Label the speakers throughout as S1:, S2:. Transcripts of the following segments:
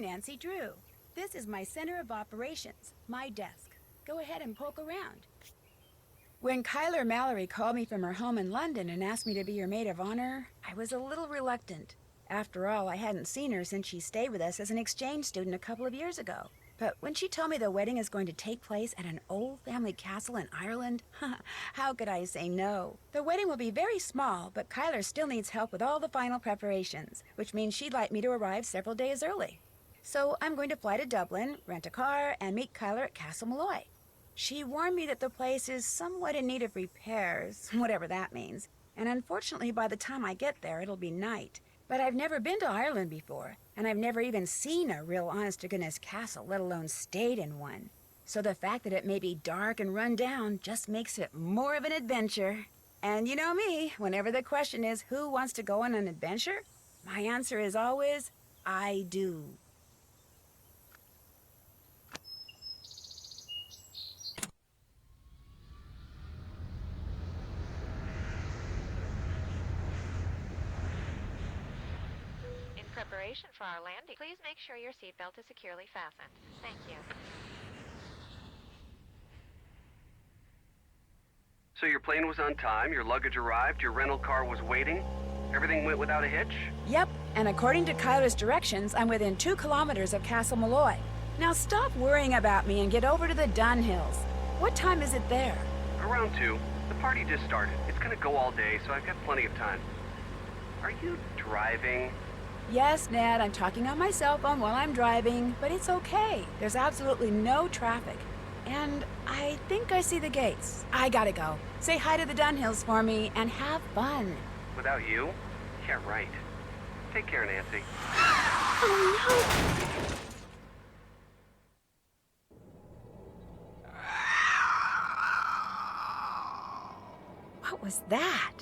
S1: I'm Nancy Drew. This is my center of operations, my desk. Go ahead and poke around. When Malloy called me from her home in London and asked me to be her maid of honor, I was a little reluctant. After all, I hadn't seen her since she stayed with us as an exchange student a couple of years ago. But when she told me the wedding is going to take place at an old family castle in Ireland, how could I say no? The wedding will be very small, but Kyler still needs help with all the final preparations, which means she'd like me to arrive several days early. So I'm going to fly to Dublin, rent a car, and meet Kyler at Castle Malloy. She warned me that the place is somewhat in need of repairs, whatever that means, and unfortunately by the time I get there it'll be night. But I've never been to Ireland before, and I've never even seen a real honest-to-goodness castle, let alone stayed in one. So the fact that it may be dark and run down just makes it more of an adventure. And you know me, whenever the question is who wants to go on an adventure, my answer is always, I do.
S2: In preparation for our landing, please make sure your seatbelt is securely fastened. Thank you.
S3: So your plane was on time, your luggage arrived, your rental car was waiting? Everything went without a hitch?
S1: Yep, and according to Kyler's directions, I'm within 2 kilometers of Castle Malloy. Now stop worrying about me and get over to the Dunhills. What time is it there?
S3: Around 2. The party just started. It's gonna go all day, so I've got plenty of time. Are you driving?
S1: Yes, Ned, I'm talking on my cell phone while I'm driving, but it's okay. There's absolutely no traffic. And I think I see the gates. I gotta go. Say hi to the Dunhills for me and have fun.
S3: Without you? Yeah, right. Take care, Nancy.
S1: Oh, no! What was that?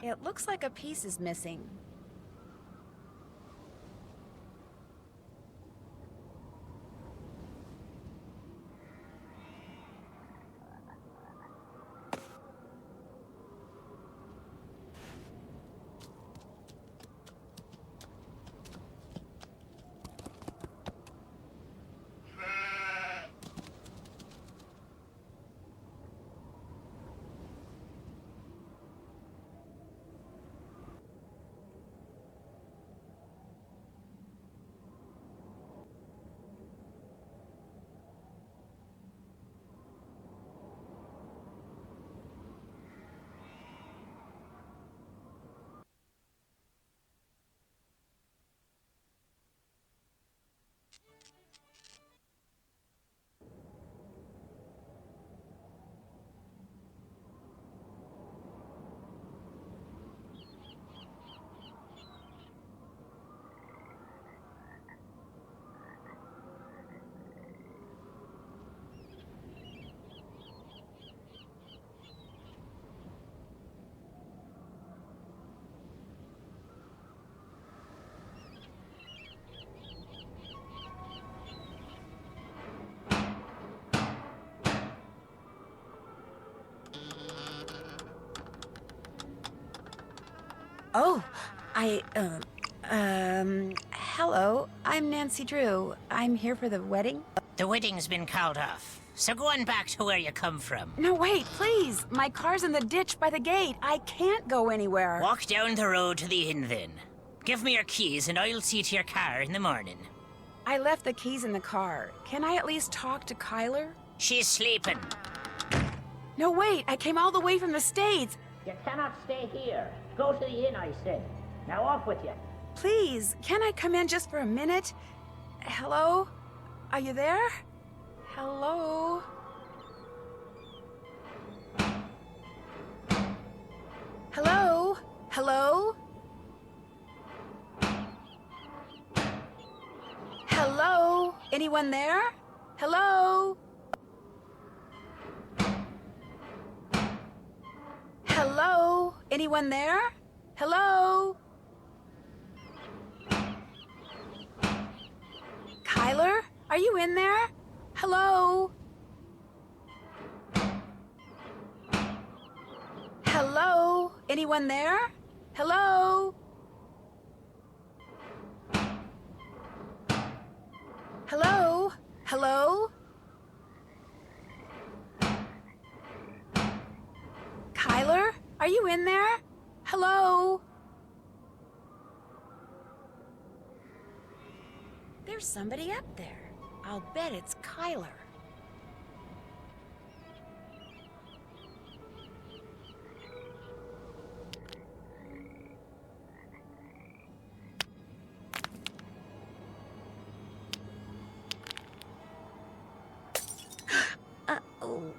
S1: It looks like a piece is missing. Oh, hello. I'm Nancy Drew. I'm here for the wedding.
S4: The wedding's been called off, so go on back to where you come from.
S1: No, wait, please. My car's in the ditch by the gate. I can't go anywhere.
S4: Walk down the road to the inn then. Give me your keys and I'll see to your car in the morning.
S1: I left the keys in the car. Can I at least talk to Kyler?
S4: She's sleeping.
S1: No, wait. I came all the way from the States.
S4: You cannot stay here. Go to the inn, I said. Now off with you.
S1: Please, can I come in just for a minute? Hello? Are you there? Hello? Hello? Hello? Hello? Anyone there? Hello? Hello? Anyone there? Hello? Kyler? Are you in there? Hello? Hello? Anyone there? Hello? Hello? Hello? Kyler? Are you in there? Hello? There's somebody up there. I'll bet it's Kyler. Uh-oh.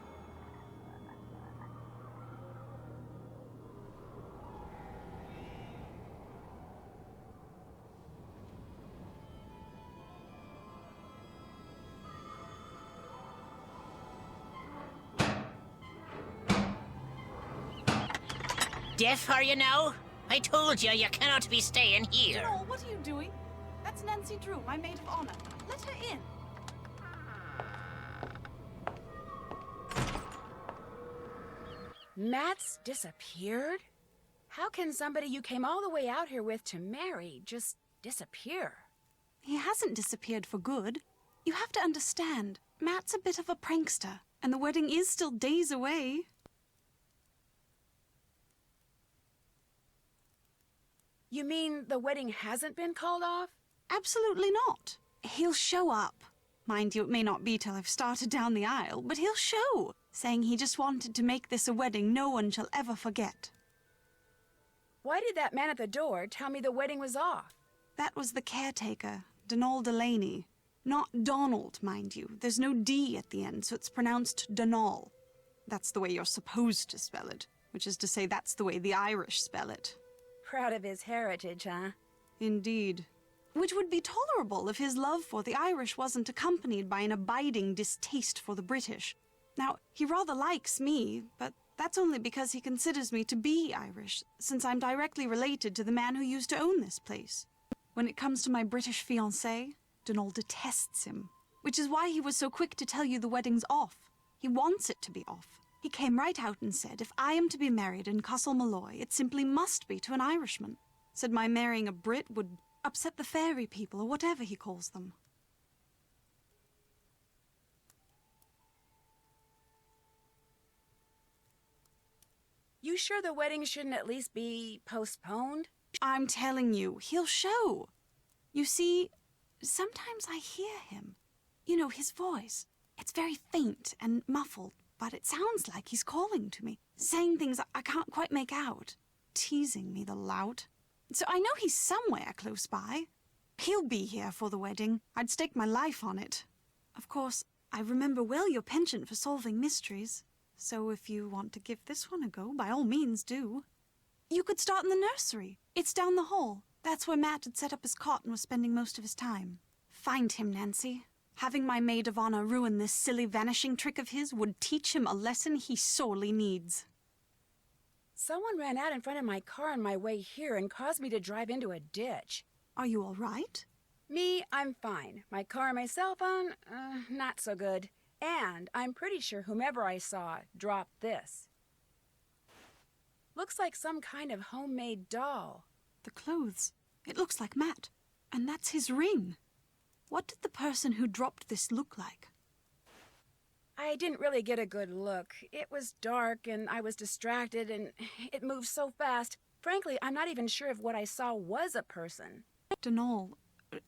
S4: Deaf are you now? I told you you cannot be staying here.
S5: Joel, what are you doing? That's Nancy Drew, my maid of honor. Let her in.
S1: Matt's disappeared? How can somebody you came all the way out here with to marry just disappear?
S5: He hasn't disappeared for good. You have to understand, Matt's a bit of a prankster, and the wedding is still days away.
S1: You mean the wedding hasn't been called off?
S5: Absolutely not. He'll show up. Mind you, it may not be till I've started down the aisle, but he'll show, saying he just wanted to make this a wedding no one shall ever forget.
S1: Why did that man at the door tell me the wedding was off?
S5: That was the caretaker, Donald Delaney. Not Donald, mind you. There's no D at the end, so it's pronounced Donal. That's the way you're supposed to spell it, which is to say that's the way the Irish spell it.
S1: Proud of his heritage, huh?
S5: Indeed. Which would be tolerable if his love for the Irish wasn't accompanied by an abiding distaste for the British. Now, he rather likes me, but That's only because he considers me to be Irish, since I'm directly related to the man who used to own this place. When it comes to my British fiancé, Donal detests him, which is why he was so quick to tell you the wedding's off. He wants it to be off. He came right out and said if I am to be married in Castle Malloy, it simply must be to an Irishman. Said my marrying a Brit would upset the fairy people, or whatever he calls them.
S1: You sure the wedding shouldn't at least be postponed?
S5: I'm telling you, he'll show. You see, sometimes I hear him. You know, his voice. It's very faint and muffled, but it sounds like he's calling to me, saying things I can't quite make out. Teasing me, the lout. So I know he's somewhere close by. He'll be here for the wedding. I'd stake my life on it. Of course, I remember well your penchant for solving mysteries. So if you want to give this one a go, by all means do. You could start in the nursery. It's down the hall. That's where Matt had set up his cot and was spending most of his time. Find him, Nancy. Having my maid of honor ruin this silly vanishing trick of his would teach him a lesson he sorely needs.
S1: Someone ran out in front of my car on my way here and caused me to drive into a ditch.
S5: Are you all right?
S1: Me, I'm fine. My car and my cell phone, not so good. And I'm pretty sure whomever I saw dropped this. Looks like some kind of homemade doll.
S5: The clothes. It looks like Matt. And that's his ring. What did the person who dropped this look like?
S1: I didn't really get a good look. It was dark and I was distracted and it moved so fast. Frankly, I'm not even sure if what I saw was a person.
S5: Donal,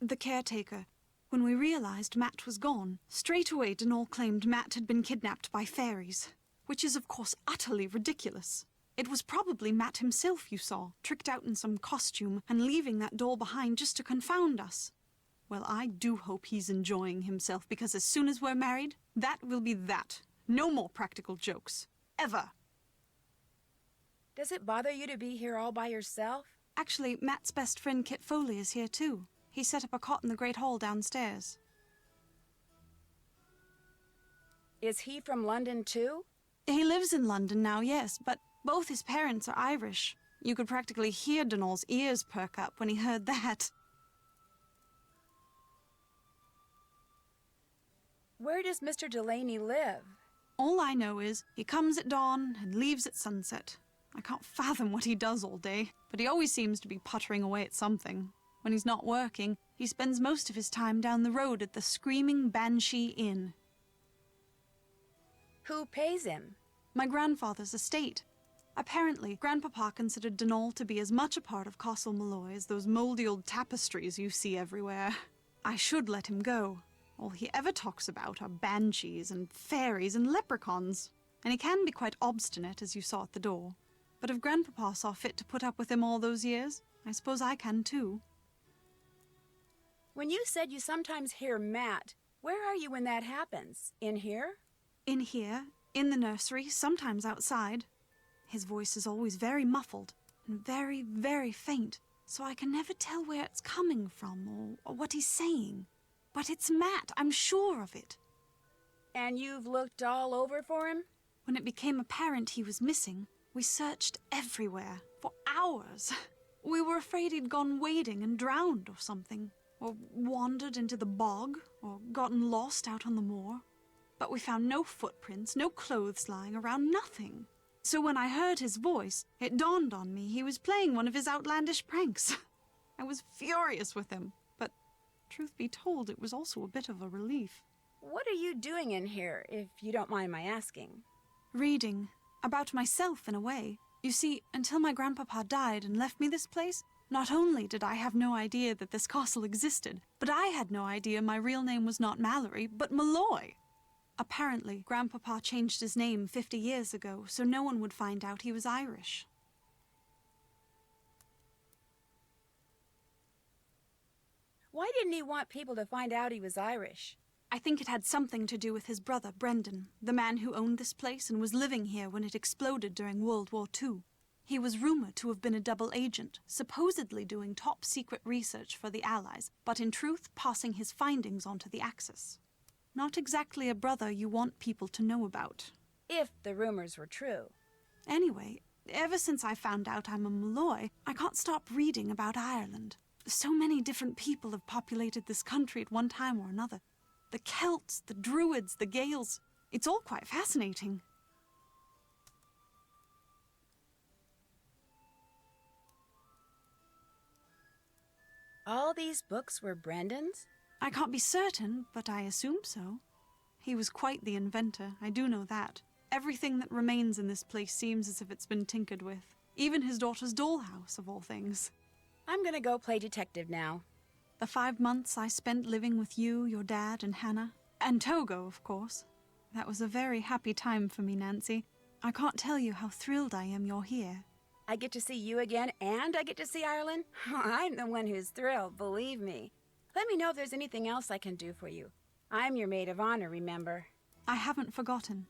S5: the caretaker. When we realized Matt was gone, straight away Donal claimed Matt had been kidnapped by fairies, which is of course utterly ridiculous. It was probably Matt himself you saw, tricked out in some costume and leaving that doll behind just to confound us. Well, I do hope he's enjoying himself, because as soon as we're married, that will be that. No more practical jokes. Ever.
S1: Does it bother you to be here all by yourself?
S5: Actually, Matt's best friend Kit Foley is here too. He set up a cot in the Great Hall downstairs.
S1: Is he from London too?
S5: He lives in London now, yes, but both his parents are Irish. You could practically hear Donal's ears perk up when he heard that.
S1: Where does Mr. Delaney live?
S5: All I know is he comes at dawn and leaves at sunset. I can't fathom what he does all day, but he always seems to be puttering away at something. When he's not working, he spends most of his time down the road at the Screaming Banshee Inn.
S1: Who pays him?
S5: My grandfather's estate. Apparently, Grandpapa considered Donal to be as much a part of Castle Malloy as those mouldy old tapestries you see everywhere. I should let him go. All he ever talks about are banshees and fairies and leprechauns. And he can be quite obstinate, as you saw at the door. But if Grandpapa saw fit to put up with him all those years, I suppose I can too.
S1: When you said you sometimes hear Matt, where are you when that happens? In here?
S5: In here, in the nursery, sometimes outside. His voice is always very muffled and very, very faint, so I can never tell where it's coming from or what he's saying. But it's Matt, I'm sure of it.
S1: And you've looked all over for him?
S5: When it became apparent he was missing, we searched everywhere for hours. We were afraid he'd gone wading and drowned or something, or wandered into the bog, or gotten lost out on the moor. But we found no footprints, no clothes lying around, nothing. So when I heard his voice, it dawned on me he was playing one of his outlandish pranks. I was furious with him, but truth be told, it was also a bit of a relief.
S1: What are you doing in here, if you don't mind my asking?
S5: Reading. About myself, in a way. You see, until my grandpapa died and left me this place, not only did I have no idea that this castle existed, but I had no idea my real name was not Mallory, but Malloy. Apparently, Grandpapa changed his name 50 years ago, so no one would find out he was Irish.
S1: Why didn't he want people to find out he was Irish?
S5: I think it had something to do with his brother, Brendan, the man who owned this place and was living here when it exploded during World War II. He was rumored to have been a double agent, supposedly doing top-secret research for the Allies, but in truth passing his findings onto the Axis. Not exactly a brother you want people to know about.
S1: If the rumors were true.
S5: Anyway, ever since I found out I'm a Malloy, I can't stop reading about Ireland. So many different people have populated this country at one time or another. The Celts, the Druids, the Gaels. It's all quite fascinating.
S1: All these books were Brendan's?
S5: I can't be certain, but I assume so. He was quite the inventor, I do know that. Everything that remains in this place seems as if it's been tinkered with. Even his daughter's dollhouse, of all things.
S1: I'm gonna go play detective now.
S5: The 5 months I spent living with you, your dad, and Hannah. And Togo, of course. That was a very happy time for me, Nancy. I can't tell you how thrilled I am you're here.
S1: I get to see you again, and I get to see Ireland? I'm the one who's thrilled, believe me. Let me know if there's anything else I can do for you. I'm your maid of honor, remember?
S5: I haven't forgotten.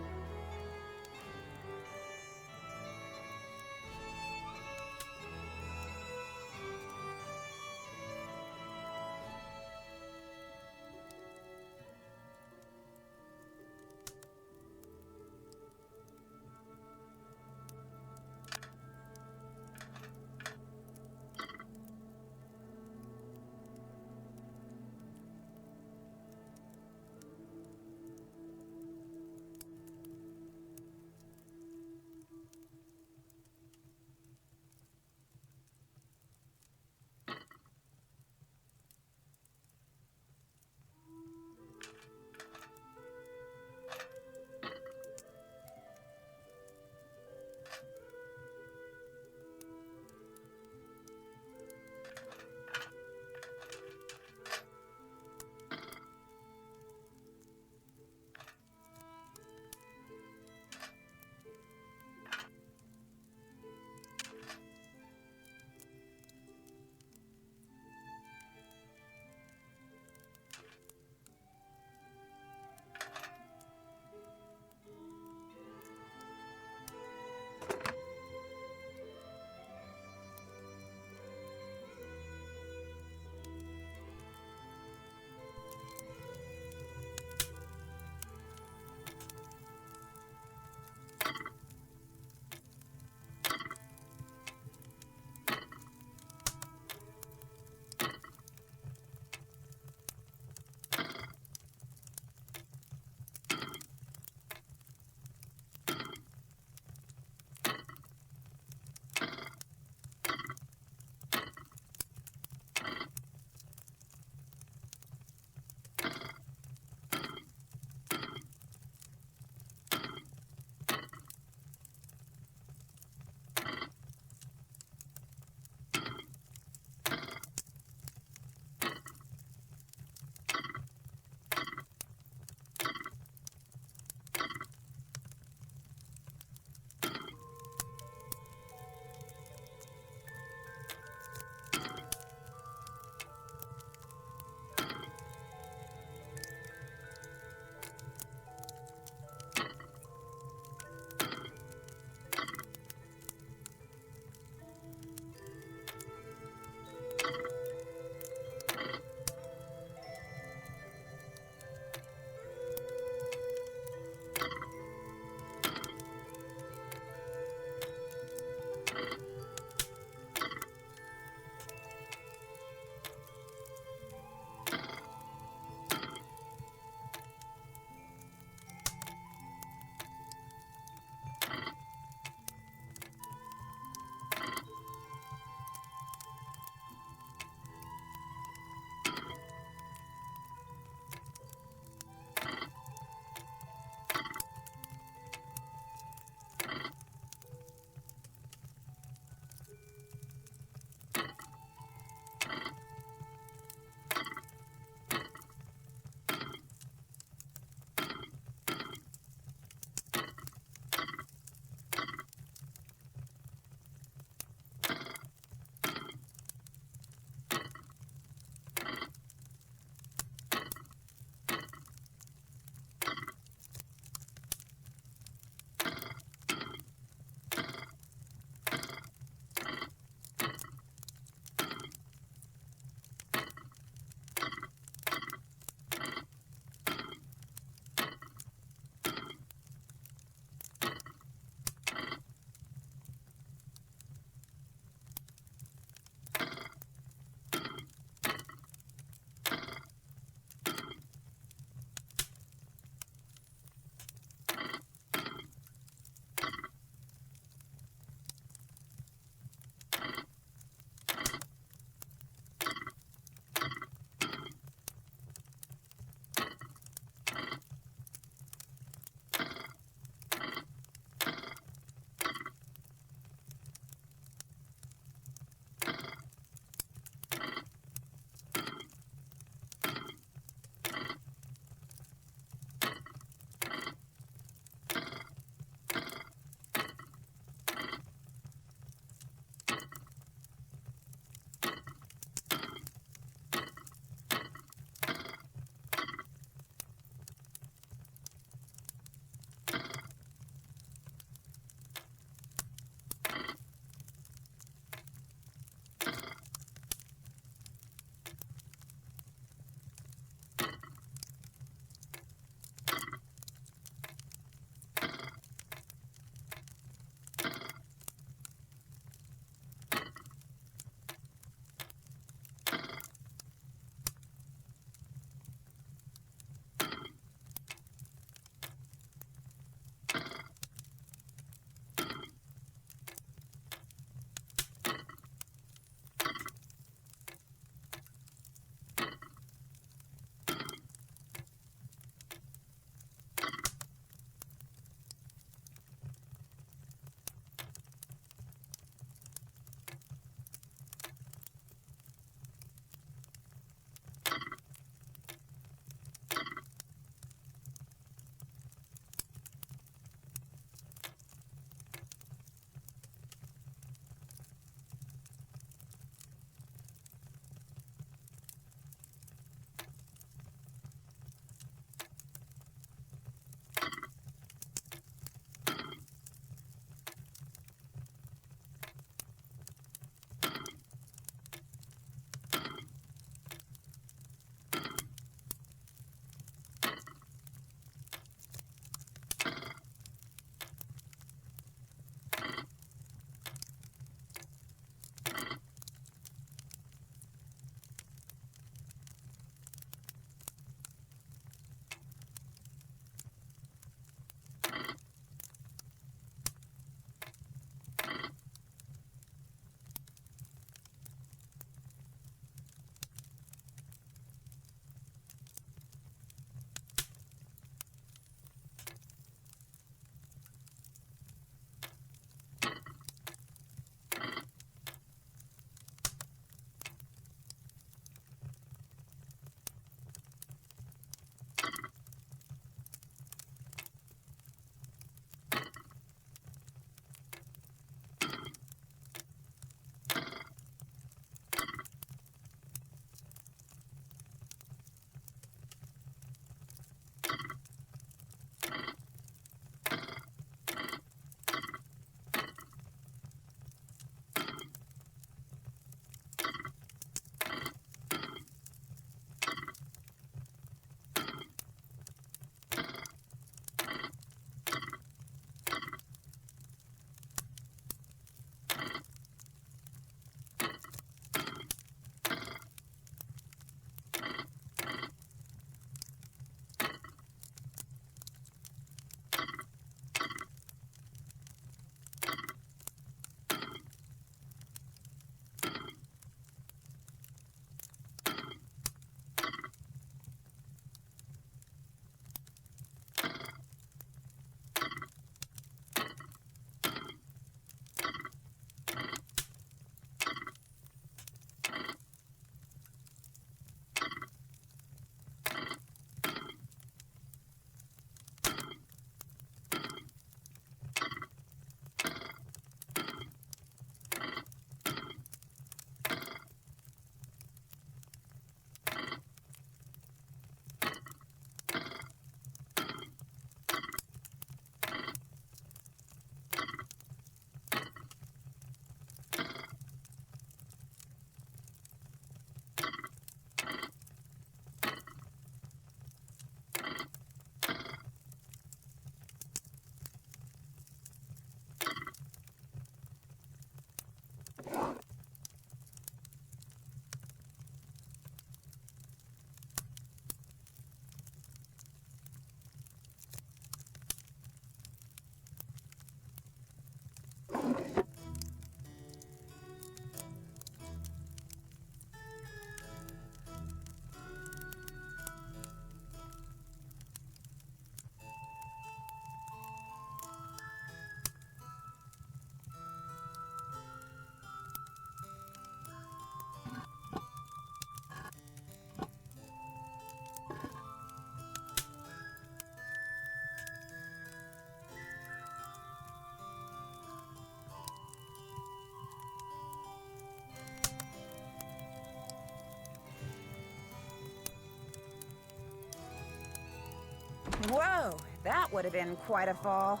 S1: That would have been quite a fall.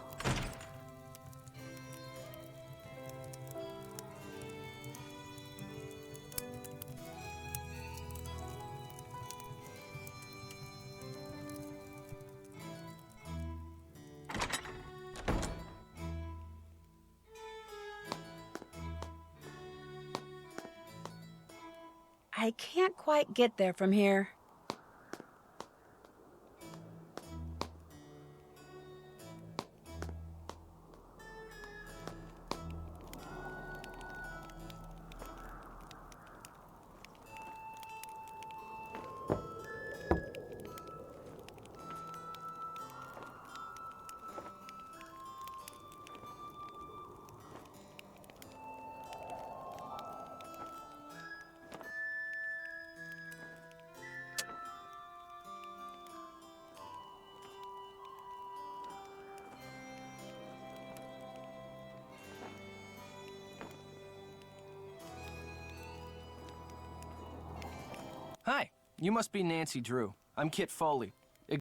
S1: I can't quite get there from here.
S6: Hi, you must be Nancy Drew. I'm Kit Foley.